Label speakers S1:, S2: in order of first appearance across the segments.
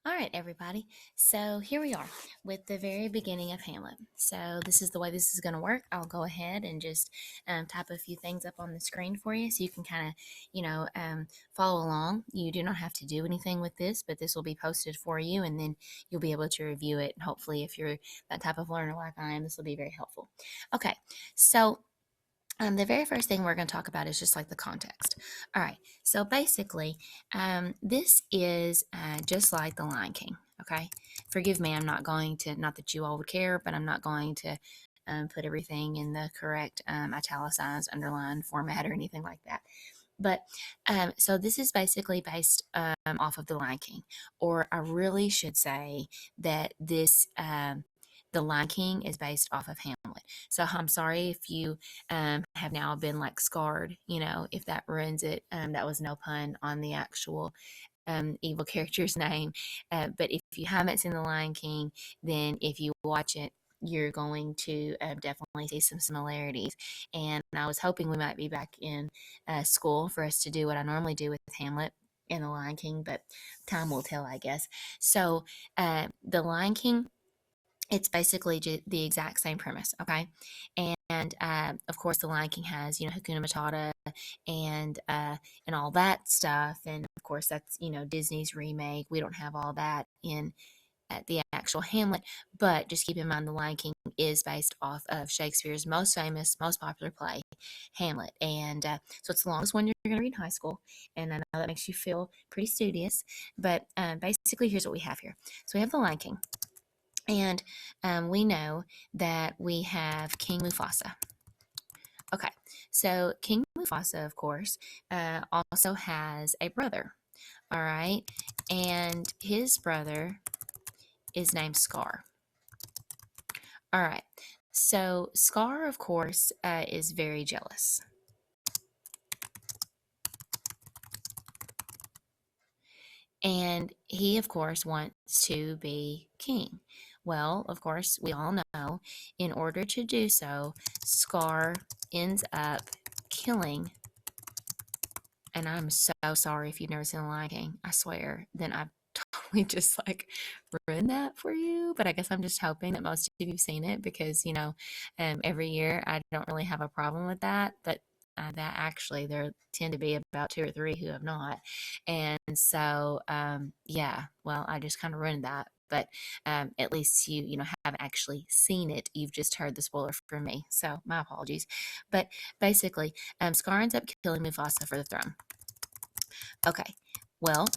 S1: All right, everybody. So here we are with the very beginning of Hamlet. So this is the way this is going to work. I'll go ahead and just type a few things up on the screen for you so you can kind of, follow along. You do not have to do anything with this, but this will be posted for you and then you'll be able to review it. And hopefully, if you're that type of learner like I am, this will be very helpful. Okay, so the very first thing we're going to talk about is just like the context. All right. So basically, this is just like the Lion King. Okay. Forgive me. I'm not going to, not that you all would care, but I'm not going to put everything in the correct italicized, underlined format or anything like that. But so this is basically based off of the Lion King, or I really should say that this. The Lion King is based off of Hamlet. So I'm sorry if you have now been like scarred, if that ruins it. That was no pun on the actual evil character's name. But if you haven't seen The Lion King, then if you watch it, you're going to definitely see some similarities. And I was hoping we might be back in school for us to do what I normally do with Hamlet and The Lion King, but time will tell, I guess. So, The Lion King, it's basically the exact same premise, okay? And of course, The Lion King has Hakuna Matata and all that stuff, and of course that's Disney's remake. We don't have all that in at the actual Hamlet, but just keep in mind The Lion King is based off of Shakespeare's most famous, most popular play, Hamlet, and so it's the longest one you're going to read in high school, and I know that makes you feel pretty studious, but basically here's what we have here. So we have The Lion King. And we know that we have King Mufasa. Okay, so King Mufasa, of course, also has a brother. All right, and his brother is named Scar. All right, so Scar, of course, is very jealous. And he, of course, wants to be king. Well, of course, we all know in order to do so, Scar ends up killing. And I'm so sorry if you've never seen The Lion King. I swear, then I've totally just like ruined that for you. But I guess I'm just hoping that most of you've seen it because, every year I don't really have a problem with that. But that actually, there tend to be about two or three who have not. And so, yeah, well, I just kind of ruined that. But at least you haven't actually seen it. You've just heard the spoiler from me. So my apologies. But basically, Scar ends up killing Mufasa for the throne. Okay, well,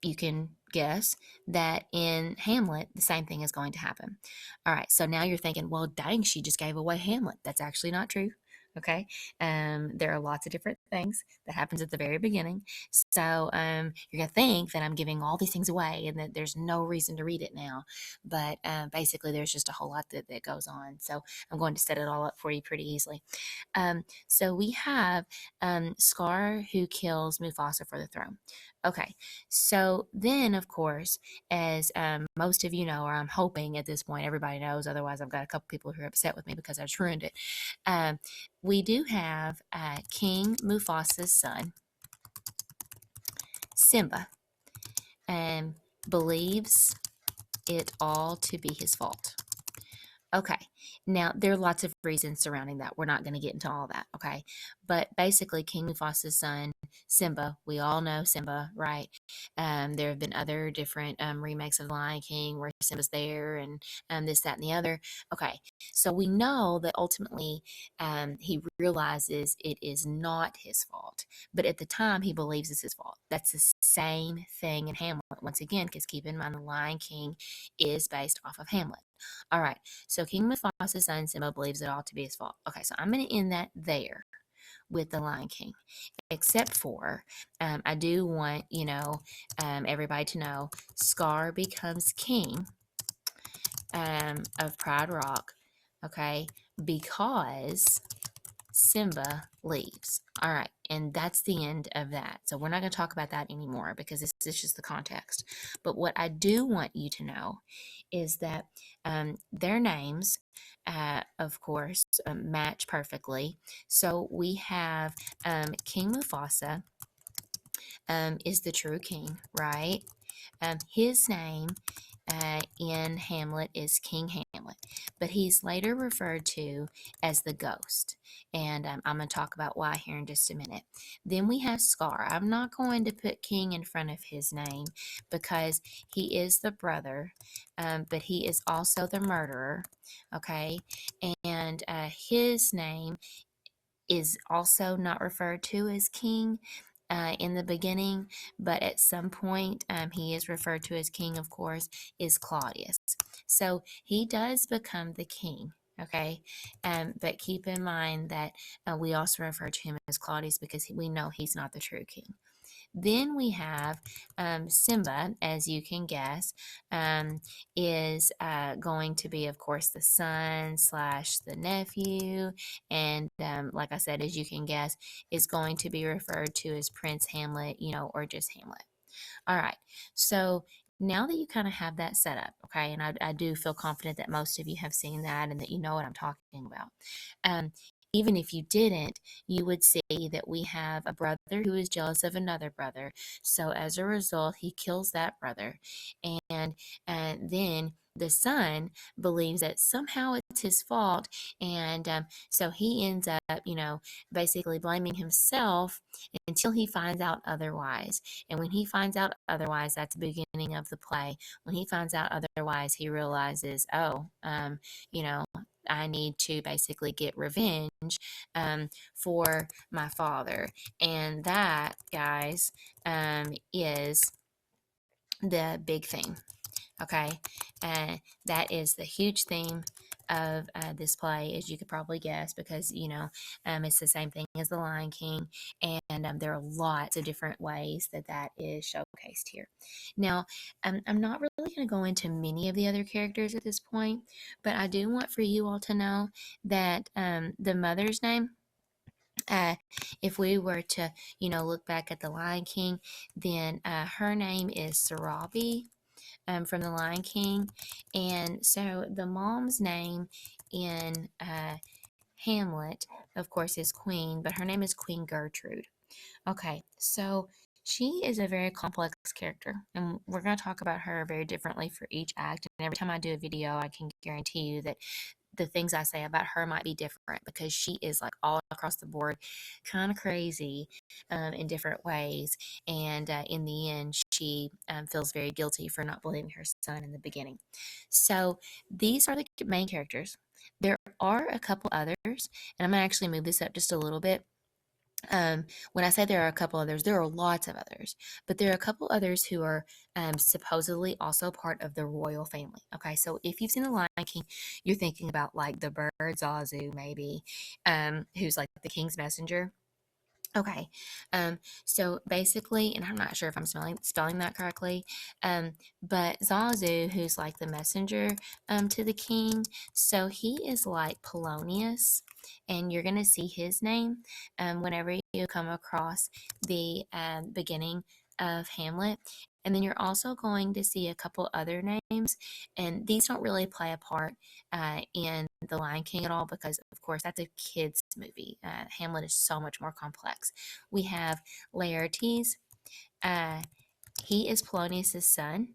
S1: you can guess that in Hamlet, the same thing is going to happen. All right, so now you're thinking, well, dang, she just gave away Hamlet. That's actually not true. Okay, there are lots of different things that happens at the very beginning. So you're gonna think that I'm giving all these things away and that there's no reason to read it now. But basically, there's just a whole lot that goes on. So I'm going to set it all up for you pretty easily. So we have Scar who kills Mufasa for the throne. Okay, so then, of course, as most of you know, or I'm hoping at this point everybody knows, otherwise, I've got a couple people who are upset with me because I just ruined it. We do have King Mufasa's son, Simba, and believes it all to be his fault. Okay. Now, there are lots of reasons surrounding that. We're not going to get into all that, okay? But basically, King Mufasa's son, Simba, we all know Simba, right? There have been other different remakes of The Lion King where Simba's there and this, that, and the other. Okay. So we know that ultimately he realizes it is not his fault. But at the time, he believes it's his fault. That's the same thing in Hamlet, once again, because keep in mind, The Lion King is based off of Hamlet. All right. So King Mufasa's son Simba believes it all to be his fault. Okay, so I'm going to end that there with the Lion King, except for I do want everybody to know Scar becomes king of Pride Rock. Okay, because Simba leaves. All right, and that's the end of that. So we're not going to talk about that anymore because this is just the context. But what I do want you to know is that their names, of course, match perfectly. So we have King Mufasa is the true king, right? His name in Hamlet is King Hamlet, but he's later referred to as the ghost. And I'm going to talk about why here in just a minute. Then we have Scar. I'm not going to put King in front of his name because he is the brother, but he is also the murderer. Okay. And his name is also not referred to as king in the beginning, but at some point he is referred to as king, of course, is Claudius. So he does become the king. Okay, but keep in mind that we also refer to him as Claudius because we know he's not the true king. Then we have Simba, as you can guess, is going to be, of course, the son slash the nephew. And like I said, as you can guess, is going to be referred to as Prince Hamlet, or just Hamlet. All right. So now that you kind of have that set up, okay, and I do feel confident that most of you have seen that and that you know what I'm talking about. Um, even if you didn't, you would see that we have a brother who is jealous of another brother. So as a result, he kills that brother. And then the son believes that somehow it's his fault. And so he ends up, basically blaming himself until he finds out otherwise. And when he finds out otherwise, that's the beginning of the play. When he finds out otherwise, he realizes, oh, I need to basically get revenge for my father. And that, guys, is the big theme. Okay, that is the huge theme of this play, as you could probably guess, because it's the same thing as The Lion King, and there are lots of different ways that is showcased here. Now, I'm not really going to go into many of the other characters at this point, but I do want for you all to know that the mother's name. Uh, if we were to, look back at The Lion King, then her name is Sarabi from The Lion King. And so the mom's name in Hamlet, of course, is Queen, but her name is Queen Gertrude. Okay, so she is a very complex character, and we're going to talk about her very differently for each act. And every time I do a video, I can guarantee you that the things I say about her might be different because she is like all across the board, kind of crazy in different ways. And in the end, she feels very guilty for not believing her son in the beginning. So these are the main characters. There are a couple others, and I'm going to actually move this up just a little bit. When I say there are a couple others, there are lots of others, but there are a couple others who are supposedly also part of the royal family. Okay, so if you've seen The Lion King, you're thinking about like the bird Zazu, maybe, who's like the king's messenger. Okay, so basically, and I'm not sure if I'm spelling that correctly, but Zazu, who's like the messenger to the king, so he is like Polonius, and you're going to see his name whenever you come across the beginning of Hamlet. And then you're also going to see a couple other names, and these don't really play a part in The Lion King at all because, of course, that's a kids' movie. Hamlet is so much more complex. We have Laertes. Uh, he is Polonius' son.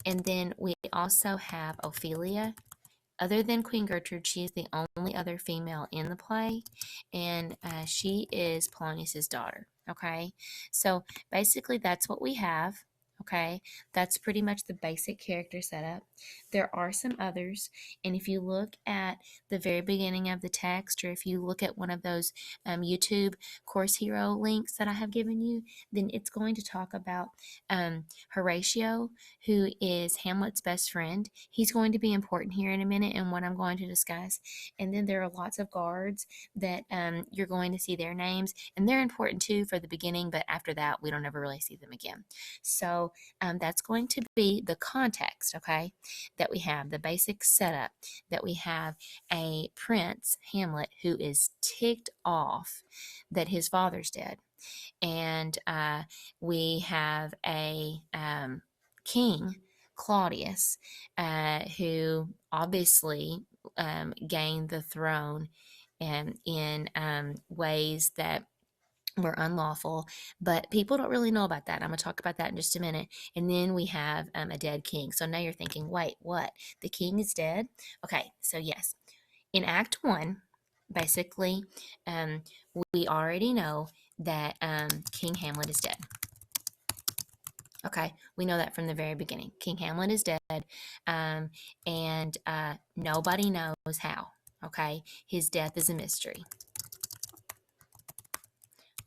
S1: And then we also have Ophelia. Other than Queen Gertrude, she is the only other female in the play, and she is Polonius' daughter. Okay, so basically that's what we have. Okay, that's pretty much the basic character setup. There are some others, and if you look at the very beginning of the text, or if you look at one of those YouTube course hero links that I have given you, then it's going to talk about Horatio, who is Hamlet's best friend. He's going to be important here in a minute and what I'm going to discuss. And then there are lots of guards that you're going to see their names, and they're important too for the beginning, but after that, we don't ever really see them again. So that's going to be the context, okay, that we have, the basic setup, that we have a prince, Hamlet, who is ticked off that his father's dead. And we have a king, Claudius, who obviously gained the throne in ways that were unlawful, but people don't really know about that. I'm going to talk about that in just a minute. And then we have a dead king. So now you're thinking, wait, what? The king is dead? Okay, so yes, in Act 1, basically, um, we already know that King Hamlet is dead. Okay, we know that from the very beginning. King Hamlet is dead, and nobody knows how. Okay, his death is a mystery.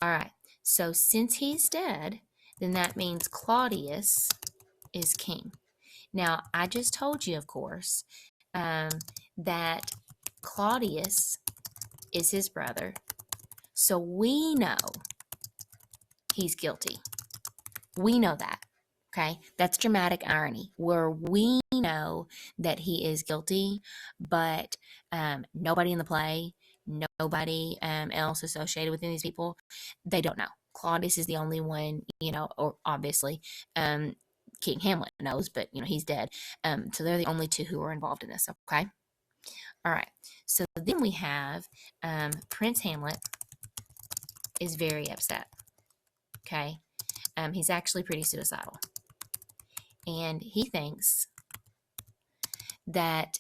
S1: All right, so since he's dead, then that means Claudius is king. Now, I just told you, of course, that Claudius is his brother, so we know he's guilty. We know that. Okay, that's dramatic irony where we know that he is guilty, but nobody in the play, nobody else associated with any of these people, they don't know. Claudius is the only one, or obviously King Hamlet knows, but he's dead. So they're the only two who are involved in this. Okay, all right. So then we have Prince Hamlet is very upset. Okay, he's actually pretty suicidal. And he thinks that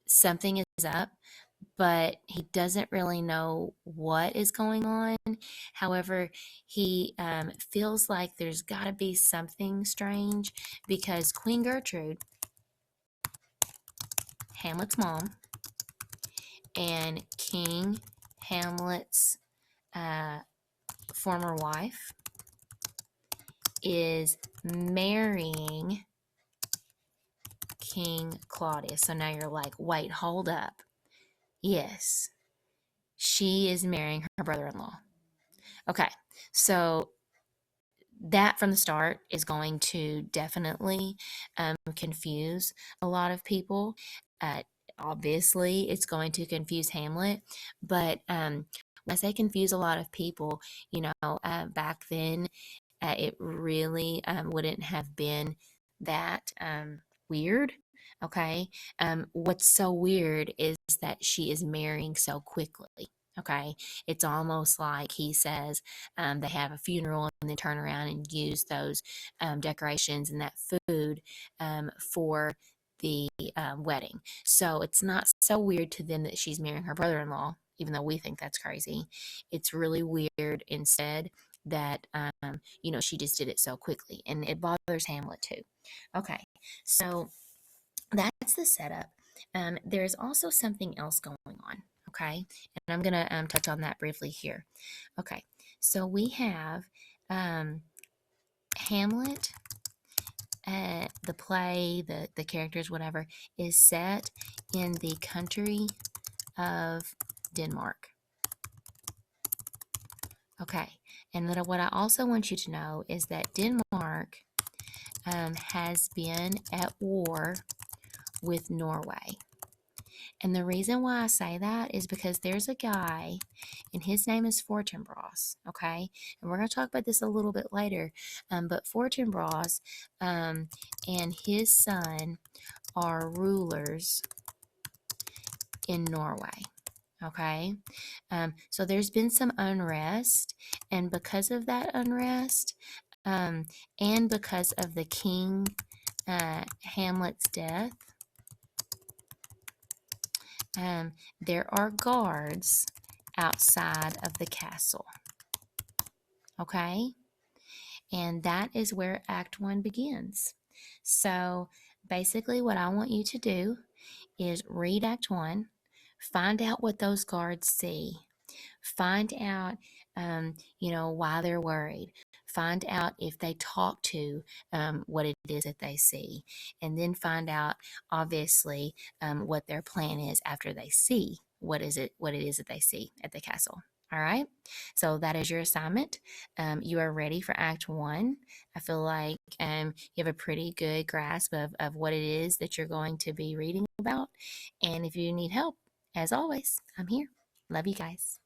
S1: something is up, but he doesn't really know what is going on. However, he feels like there's got to be something strange because Queen Gertrude, Hamlet's mom, and King Hamlet's former wife, is marrying King Claudius. So now you're like, wait, hold up. Yes, she is marrying her brother-in-law. Okay, so that from the start is going to definitely confuse a lot of people. Uh, Obviously, it's going to confuse Hamlet, but when I say confuse a lot of people, back then it really wouldn't have been that weird. Okay. What's so weird is that she is marrying so quickly. Okay. It's almost like he says they have a funeral and then turn around and use those decorations and that food for the wedding. So it's not so weird to them that she's marrying her brother in law, even though we think that's crazy. It's really weird instead that she just did it so quickly, and it bothers Hamlet too. Okay, so that's the setup. There's also something else going on. Okay, and I'm gonna touch on that briefly here. Okay, so we have Hamlet. The play, the characters, whatever, is set in the country of Denmark. Okay, and what I also want you to know is that Denmark has been at war with Norway. And the reason why I say that is because there's a guy, and his name is Fortinbras, okay? And we're going to talk about this a little bit later. But Fortinbras and his son are rulers in Norway. Okay, so there's been some unrest, and because of that unrest, and because of the king Hamlet's death, there are guards outside of the castle. Okay, and that is where Act 1 begins. So basically, what I want you to do is read Act 1. Find out what those guards see. Find out, why they're worried. Find out if they talk to what it is that they see. And then find out, obviously, what their plan is after they see what it is that they see at the castle. All right. So that is your assignment. You are ready for Act 1. I feel like you have a pretty good grasp of what it is that you're going to be reading about. And if you need help, as always, I'm here. Love you guys.